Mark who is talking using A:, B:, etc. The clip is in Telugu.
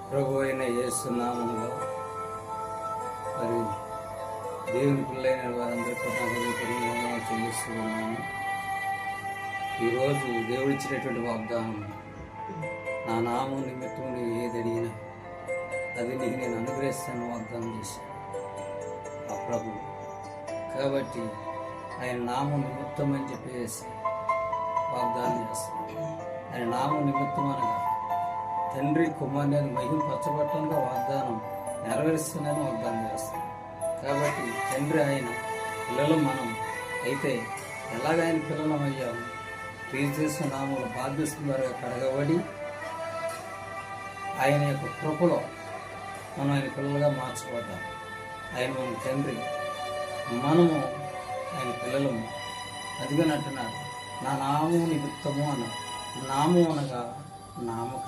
A: ప్రభు అయిన యేసు నామములో మరి దేవుని పిల్లైన వారందరికీ హృదయపూర్వకంగా చెల్లిస్తూ ఉన్నాను. ఈరోజు దేవుడిచ్చినటువంటి వాగ్దానం, నా నామం నిమిత్తం నీవు ఏది అడిగినా అది నీకు నేను అనుగ్రహిస్తాను వాగ్దానం చేశాను ఆ ప్రభు. కాబట్టి ఆయన నామం నిమిత్తం అని చెప్పేసి వాగ్దానం చేస్తున్నాను. ఆయన నామం నిమిత్తం అనగా తండ్రి కుమారుని మహిమపరచబట్టంగా వాగ్దానం నెరవేరుస్తుందని వాగ్దానం చేస్తాను. కాబట్టి తండ్రి ఆయన పిల్లలు మనం అయితే ఎలాగ ఆయన పిల్లలమయ్యాము, క్రీస్తు నామములో బాధ్యస్తులుగా కడగబడి ఆయన యొక్క కృపలో మనం ఆయన పిల్లలుగా మార్చబడ్డాం. ఆయన మన తండ్రి, మనము ఆయన పిల్లలము. అదిగా అంటున్నారు, నా నామము నిమిత్తము అన్నారు. నామం అనగా నామక